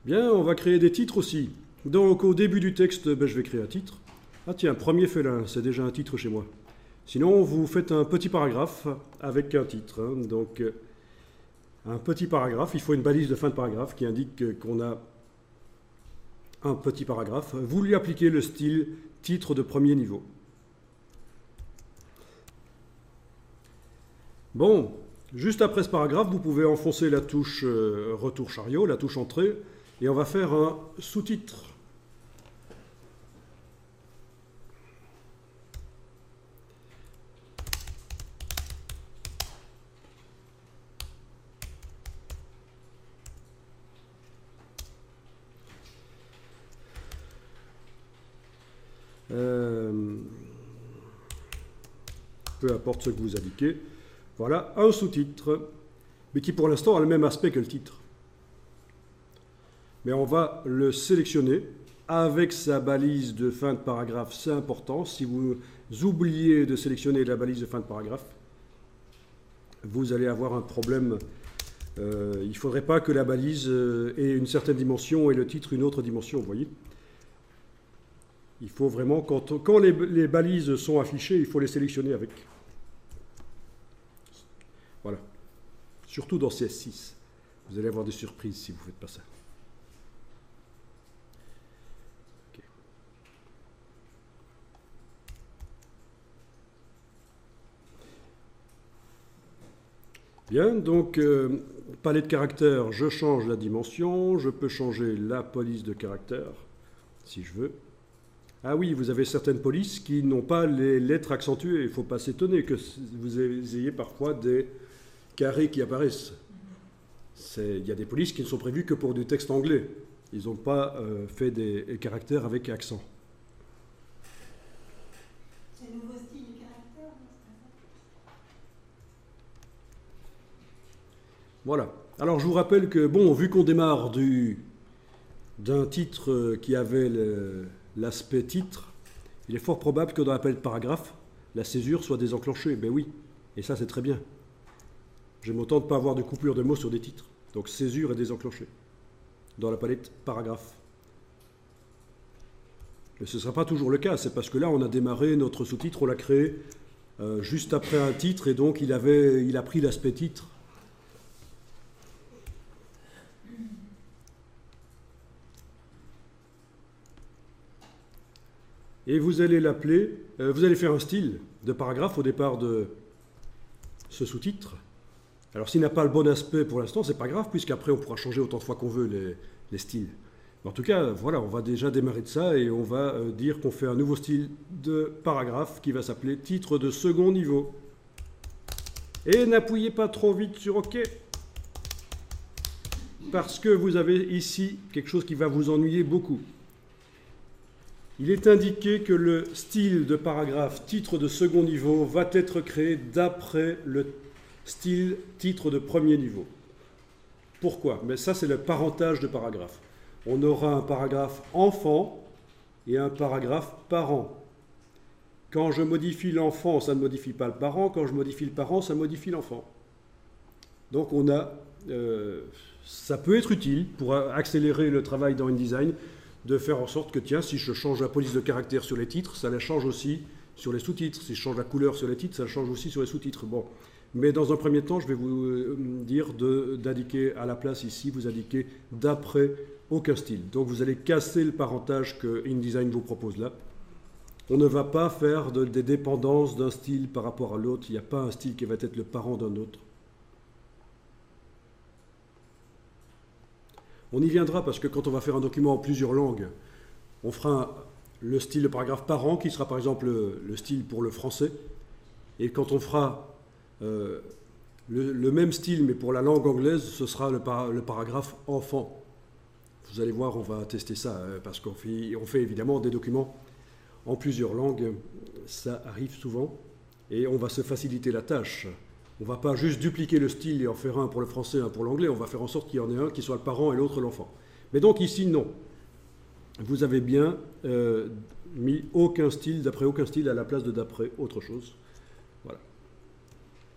Bien, on va créer des titres aussi. Donc au début du texte, je vais créer un titre. Ah tiens, premier félin, c'est déjà un titre chez moi. Sinon, vous faites un petit paragraphe avec un titre. Donc un petit paragraphe, il faut une balise de fin de paragraphe qui indique qu'on a un petit paragraphe. Vous lui appliquez le style titre de premier niveau. Bon, juste après ce paragraphe, vous pouvez enfoncer la touche retour chariot, la touche entrée, et on va faire un sous-titre. Peu importe ce que vous indiquez. Voilà, un sous-titre, mais qui pour l'instant a le même aspect que le titre. Mais on va le sélectionner avec sa balise de fin de paragraphe, c'est important. Si vous oubliez de sélectionner la balise de fin de paragraphe, vous allez avoir un problème. Il ne faudrait pas que la balise ait une certaine dimension et le titre une autre dimension, vous voyez. Il faut vraiment, quand les balises sont affichées, il faut les sélectionner avec. Voilà. Surtout dans CS6. Vous allez avoir des surprises si vous ne faites pas ça. Okay. Bien, donc, palette de caractères, je change la dimension. Je peux changer la police de caractères, si je veux. Ah oui, vous avez certaines polices qui n'ont pas les lettres accentuées. Il ne faut pas s'étonner que vous ayez parfois des carrés qui apparaissent. Il y a des polices qui ne sont prévues que pour du texte anglais. Ils n'ont pas fait des caractères avec accent. C'est un nouveau style de caractère. Voilà. Alors je vous rappelle que, bon, vu qu'on démarre d'un titre qui avait l'aspect titre, il est fort probable que dans l'appel de paragraphe, la césure soit désenclenchée. Ben oui, et ça c'est très bien. J'aime autant de ne pas avoir de coupure de mots sur des titres. Donc césure est désenclenchée dans la palette paragraphe. Mais ce ne sera pas toujours le cas, c'est parce que là on a démarré notre sous-titre, on l'a créé juste après un titre et donc il a pris l'aspect titre. Et vous allez l'appeler, vous allez faire un style de paragraphe au départ de ce sous-titre. Alors s'il n'a pas le bon aspect pour l'instant, c'est pas grave, puisqu'après on pourra changer autant de fois qu'on veut les styles. Mais en tout cas, voilà, on va déjà démarrer de ça et on va dire qu'on fait un nouveau style de paragraphe qui va s'appeler titre de second niveau. Et n'appuyez pas trop vite sur OK, parce que vous avez ici quelque chose qui va vous ennuyer beaucoup. Il est indiqué que le style de paragraphe titre de second niveau va être créé d'après le style titre de premier niveau. Pourquoi? Mais ça, c'est le parentage de paragraphe. On aura un paragraphe enfant et un paragraphe parent. Quand je modifie l'enfant, ça ne modifie pas le parent. Quand je modifie le parent, ça modifie l'enfant. Donc on a, ça peut être utile pour accélérer le travail dans InDesign, de faire en sorte que, tiens, si je change la police de caractère sur les titres, ça la change aussi sur les sous-titres. Si je change la couleur sur les titres, ça la change aussi sur les sous-titres. Bon. Mais dans un premier temps, je vais vous dire d'indiquer à la place ici, vous indiquez d'après aucun style. Donc vous allez casser le parentage que InDesign vous propose là. On ne va pas faire des dépendances d'un style par rapport à l'autre. Il n'y a pas un style qui va être le parent d'un autre. On y viendra parce que quand on va faire un document en plusieurs langues, on fera le style de paragraphe parent qui sera par exemple le style pour le français. Et quand on fera le même style mais pour la langue anglaise, ce sera le paragraphe enfant. Vous allez voir, on va tester ça parce qu'on fait évidemment des documents en plusieurs langues. Ça arrive souvent et on va se faciliter la tâche. On ne va pas juste dupliquer le style et en faire un pour le français, un pour l'anglais. On va faire en sorte qu'il y en ait un qui soit le parent et l'autre l'enfant. Mais donc ici, non. Vous avez bien mis aucun style, d'après aucun style à la place de d'après autre chose.